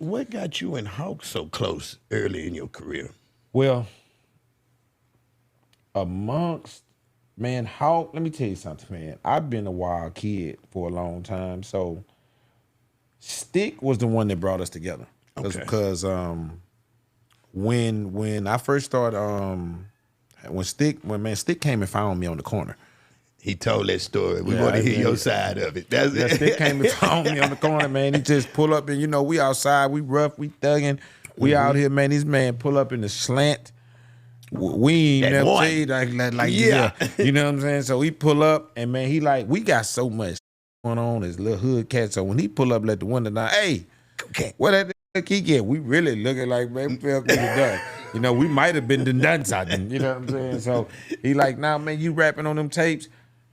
What got you and Hawk so close early in your career? Well, amongst man, Hawk, let me tell you something, man. I've been a wild kid for a long time. So Stick was the one that brought us together. Okay. Because when I first started when Stick came and found me on the corner. He told that story. We want to hear your side of it. That's it. Stick came and found me on the corner, man. He just pull up and we outside, we rough, we thugging, we out here, man. This man pull up in the slant. We ain't never played like yeah. You know what I'm saying? So he pull up and man, he like, we got so much going on as little hood cat. So when he pull up, let the window down, hey, okay, what that KeKe? We really looking like, man, we felt pretty done. We might have been done something. You know what I'm saying? So he like, nah, man, you rapping on them tapes.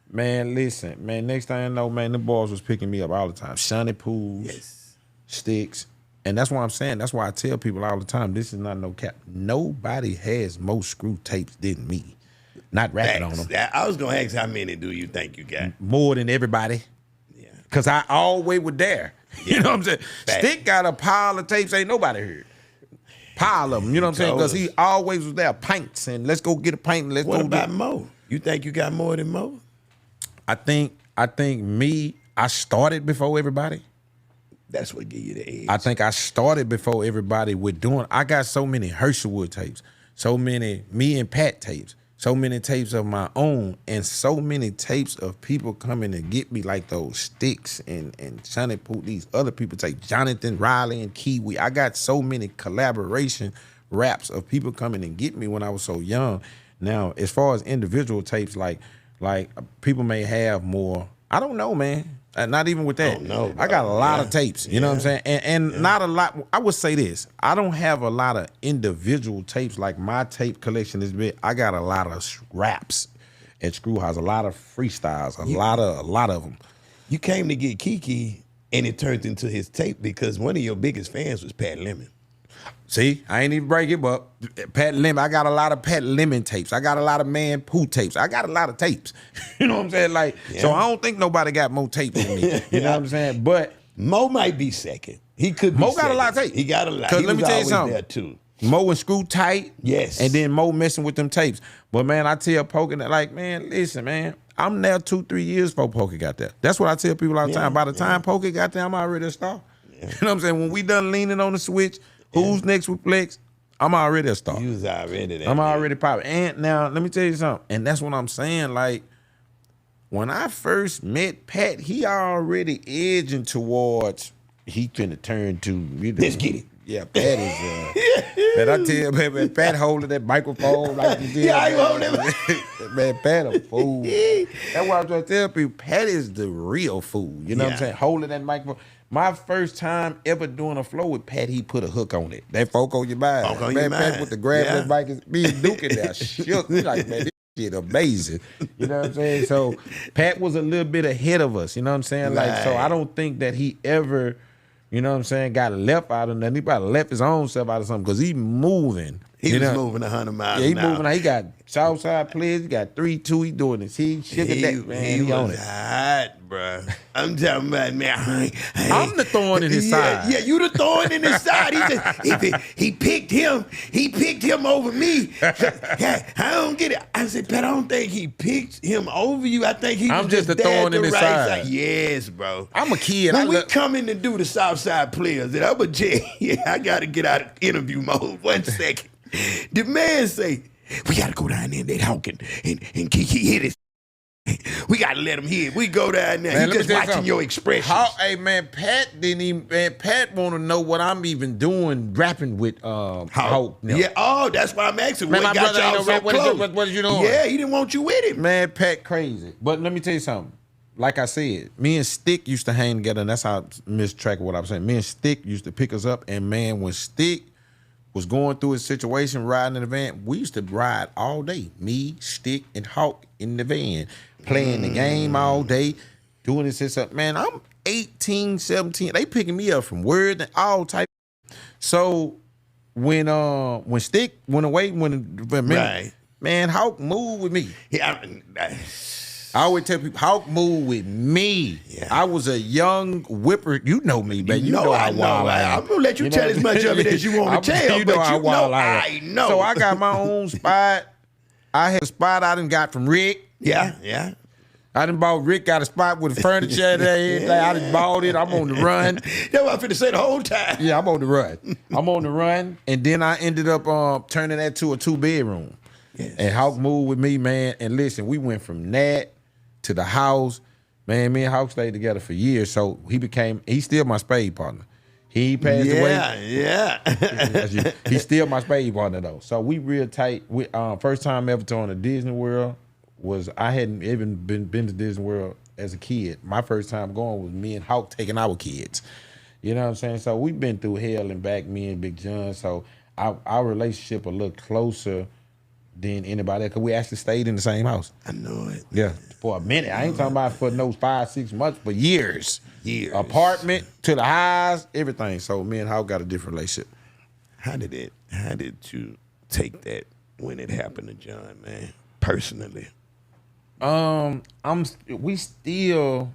Man, listen, man, next thing I know, man, the boys was picking me up all the time. Shiny Pools, yes, Sticks. And that's why I'm saying, that's why I tell people all the time, this is not no cap. Nobody has more screw tapes than me. Not rapping on them. I was going to ask, how many do you think you got? More than everybody. Yeah. Because I always was there. Yeah. You know what I'm saying? Fact. Stick got a pile of tapes ain't nobody heard. Pile of them, you know what I'm saying? Because he always was there, pints, and let's go get a pint and let's what go about Mo? You think you got more than Mo? I think me, I started before everybody. That's what give you the edge. I think I started before everybody with doing. I got so many Herschelwood tapes, so many me and Pat tapes, so many tapes of my own, and so many tapes of people coming to get me, like those Sticks and Sonny Pooh, these other people tape, Jonathan Riley and Kiwi. I got so many collaboration raps of people coming and get me when I was so young. Now, as far as individual tapes, like people may have more. I don't know, man. Not even with that. No, I got a lot of tapes. You know what I'm saying? And not a lot. I would say this. I don't have a lot of individual tapes. Like my tape collection is big. I got a lot of raps at Screwhouse. A lot of freestyles. A lot of them. You came to get KeKe, and it turned into his tape because one of your biggest fans was Pat Lemon. See, I ain't even break it, but Pat Lemon, I got a lot of Pat Lemon tapes. I got a lot of Man Pooh tapes. I got a lot of tapes. You know what I'm saying? Like, so I don't think nobody got more tapes than me. You know what I'm saying? But Mo might be second. He could be Mo second. got a lot of tapes. He got a lot. Because He let me was tell you always something. there too. Mo and Screw tight. Yes. And then Mo messing with them tapes. But man, I tell Pokey that, like, man, listen, man, I'm there 2-3 years before Pokey got there. That's what I tell people all the time. By the time Pokey got there, I'm already a star. You know what I'm saying? When we done leaning on the switch, who's next with Flex, I'm already a star. You was already there. I'm already popping. And now, let me tell you something. And that's what I'm saying. Like, when I first met Pat, he already edging towards he finna turn to. Let's get it. Yeah, Pat is. Man, I tell you, man, Pat holding that microphone like you did. Yeah, I hold it. Man, Pat a fool. That's why I'm trying to tell people. Pat is the real fool. You know what I'm saying? Holding that microphone. My first time ever doing a flow with Pat, he put a hook on it. That folk on your mind. Folk on man, your Pat mind. with the grab that mic, me and Duke in there shook. We like, man, this shit amazing. You know what I'm saying? So Pat was a little bit ahead of us. You know what I'm saying? Like, so I don't think that he ever, you know what I'm saying, got left out of nothing. He probably left his own self out of something because he moving. He was moving 100 miles he an hour. moving. He got Southside players. He got 3-2. He doing this. He sugar that man. He on was it. hot, bro. I'm talking about, man. I'm the thorn in his side. Yeah, you the thorn in his side. He picked him over me. I don't get it. I said, Pat, I don't think he picked him over you. I think he was I'm just the thorn in his side. Yes, bro. I'm a kid. When we come in to do the Southside players, and I'm a J. Yeah, I got to get out of interview mode. 1 second. The man say, we got to go down there and they honking and KeKe hit it. We got to let him hit. We go down there. Man, He just watching your expressions. Hey, man, Pat didn't even, man, Pat want to know what I'm even doing rapping with Hawk. Yeah, that's why I'm asking. Man, What my got brother ain't y'all no so rap. close? What is you doing? Yeah, he didn't want you with him. Man, Pat crazy. But let me tell you something. Like I said, me and Stick used to hang together, and that's how I missed track of what I was saying. Me and Stick used to pick us up, and man, when Stick was going through his situation, riding in the van, we used to ride all day. Me, Stick, and Hawk in the van, playing the game all day, doing this and stuff. Man, I'm 18, 17. They picking me up from Word and all type. So when Stick went away, man, Hawk moved with me. Yeah, I always tell people, Hawk moved with me. Yeah. I was a young whipper. You know me, baby. You know I how wild I am. I'm gonna let you tell as much of it as you want to tell, You but know how you wild know I know. So I got my own spot. I had a spot I done got from Rick. Yeah. I done bought Rick got a spot with furniture and everything. I done bought it. I'm on the run. That's what I'm finna say the whole time. Yeah, I'm on the run. I'm on the run. And then I ended up turning that to a 2-bedroom. Yes. And Hawk moved with me, man. And listen, we went from that to the house. Man, me and Hawk stayed together for years. So he's still my spade partner. He passed away. Yeah. He's still my spade partner though. So we real tight. We first time ever to Disney World was I hadn't even been to Disney World as a kid. My first time going was me and Hawk taking our kids. You know what I'm saying? So we've been through hell and back, me and Big John. So our relationship a little closer than anybody because we actually stayed in the same house. I know it. Yeah, for a minute. I ain't talking about for no 5-6 months, but years. Apartment to the highs, everything. So me and Hawk got a different relationship. How did you take that when it happened to John, man? Personally. We still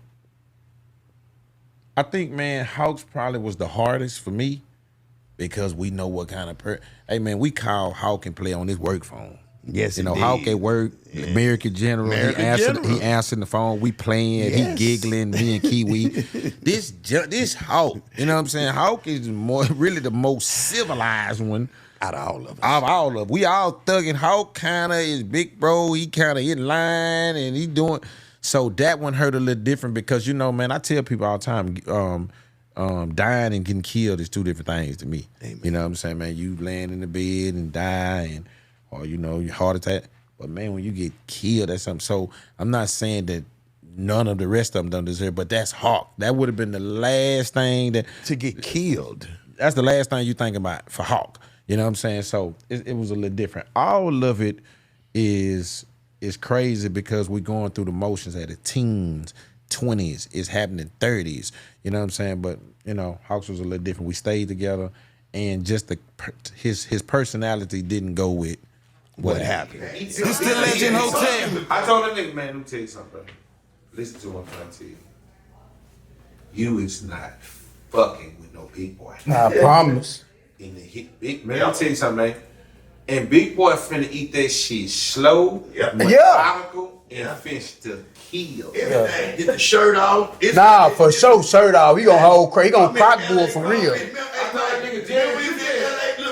I think, man, Hawks probably was the hardest for me because we know what kind of hey man, we call Hawk and play on his work phone. Yes, you know, Hawk at work, American General. He answering the phone. We playing. He giggling. Me and Kiwi. This Hawk. You know what I'm saying? Hawk is really the most civilized one out of all of us. Out of all of us, we all thugging. Hawk kind of is big bro. He kind of in line and he doing. So that one hurt a little different because you know, man, I tell people all the time, dying and getting killed is two different things to me. Amen. You know what I'm saying, man? You laying in the bed and die or you know, your heart attack. But man, when you get killed, that's something. So I'm not saying that none of the rest of them don't deserve, but that's Hawk. That would have been the last thing to get killed. That's the last thing you think about for Hawk. You know what I'm saying? So it was a little different. All of it is crazy because we're going through the motions at the teens, 20s. It's happening 30s. You know what I'm saying? But you know, Hawks was a little different. We stayed together, and just his personality didn't go with what happened. This the Legend Hotel. I told that nigga, man, let me tell you something. Listen to what I'm trying to tell you. You is not fucking with no big boy. I promise. In the hit big man, I'll tell you something, man. And big boy finna eat that shit slow, methodical, and finish to kill. Everything. Get the shirt off. Nah, for sure, shirt off. He gonna hold crazy. He gonna crock bull for real. Look,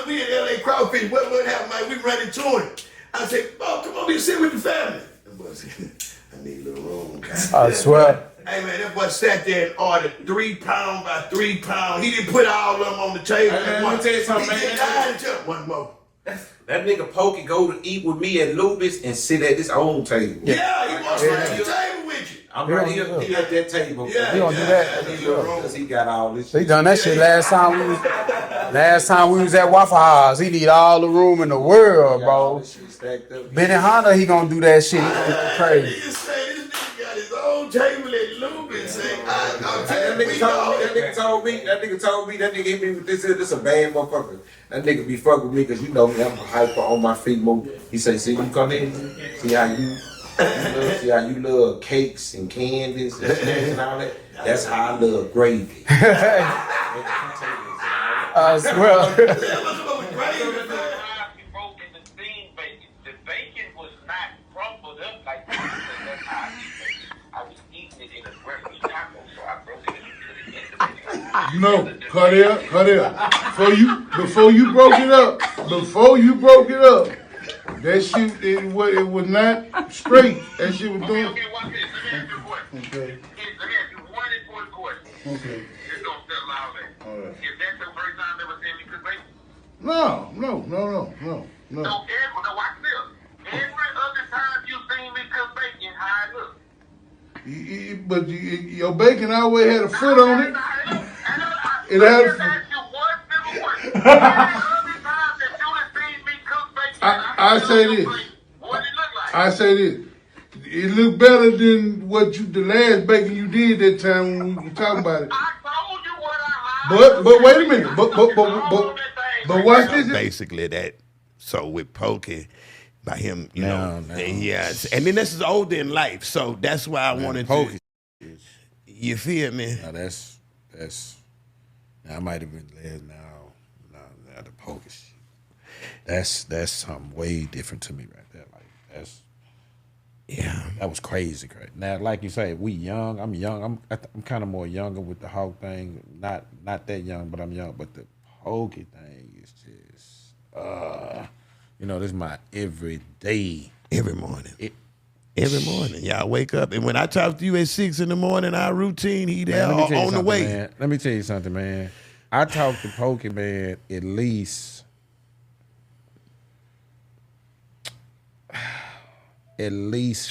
we in LA Crawfish. What happened, man? We run into him. I said, oh, come on, be sit with the family. The boy said, I need a little room. I swear. Hey, man, that boy sat there and ordered 3 pound by 3 pound. He didn't put all of them on the table. Hey, let me tell you something, man. One more. That nigga Pokey go to eat with me at Lubis and sit at his own table. Yeah, he wants to sit at the table with you. I'm right here at that table. He gonna do that. Because he got all this shit. He done that shit last time we was at Waffle House. He need all the room in the world, bro. Benny Hunter, he gonna do that shit. He gonna go crazy. This nigga got his own table at Lubis. That nigga told me, that nigga hit me with this a bad motherfucker. That nigga be fucking with me because you know me, I'm hyper on my feet move. He say, see you come in, see how you love cakes and candies and snacks and all that. That's how I love gravy. I swear. No, cut it. Before you broke it up, that shit it was not straight. That shit was doing. Okay, watch this. Let me ask you a question. Okay. Let me ask you one important question. Okay. Just don't tell loudly. All right. Is that the first time ever seen me cook bacon? No. No, watch this. Every other time you seen me cook bacon, how it look? But your bacon always had a foot on it. It had a foot. I say this. It looked better than the last bacon you did that time when we were talking about it. I told you what I But wait a minute. But watch this. Basically that. So with Pokey, by him, you No, know. no. Yes, and then this is older in life, so that's why I wanted Pokey. to. You feel me? Now that's now I might have been led now the Pokey shit. That's something way different to me right there. Like that was crazy. Now, like you say, we young. I'm young. I'm kind of more younger with the Hawk thing. Not that young, but I'm young. But the Pokey thing is just you know, this is my everyday. Every morning. Every morning. Y'all wake up, and when I talk to you at 6 in the morning, our routine, he there on the way. Man. Let me tell you something, man. I talk to Pokey, man, at least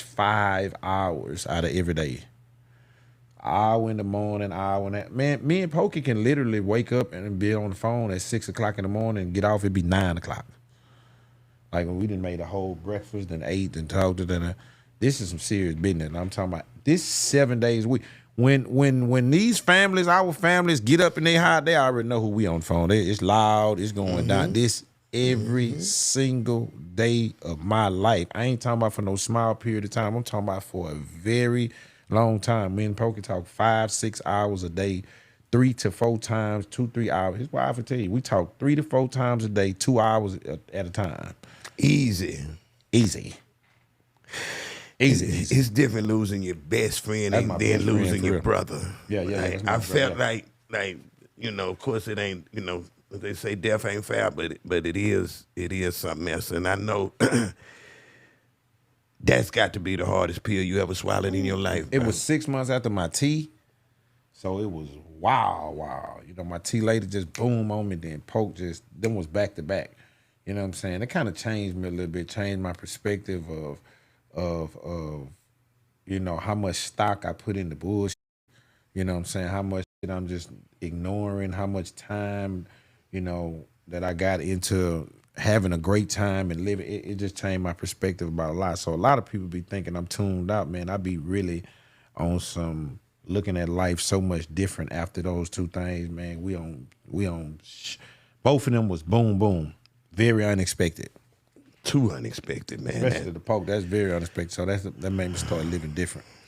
5 hours out of every day. Hour in the morning, hour in that. Man, me and Pokey can literally wake up and be on the phone at 6 o'clock in the morning and get off, it'd be 9 o'clock. Like when we done made a whole breakfast and ate and talked to them. This is some serious business. And I'm talking about this 7 days a week. When these families, our families, get up in their house, they already know who we on the phone. It's loud, it's going down. This every single day of my life. I ain't talking about for no small period of time. I'm talking about for a very long time. Me and Pokey talk 5-6 hours a day, 3 to 4 times, 2-3 hours. Here's why I can tell you. We talk 3 to 4 times a day, 2 hours at a time. Easy. It's different losing your best friend and then losing your brother. Yeah. Like, I felt like, you know, of course it ain't, you know, they say death ain't fair, but it is something else. And I know that's got to be the hardest pill you ever swallowed in your life. It was 6 months after my T, so it was wow. You know, my T lady just boom on me, then Poke just, them was back to back. You know what I'm saying? It kind of changed me a little bit, changed my perspective of you know, how much stock I put in the bullshit. You know what I'm saying? How much shit I'm just ignoring, how much time, you know, that I got into having a great time and living. It just changed my perspective about a lot. So a lot of people be thinking I'm tuned out, man. I be really on some looking at life so much different after those two things, man. We on both of them was boom, boom. Very unexpected. Too unexpected, man. Especially the Poke, that's very unexpected. So that made me start living different.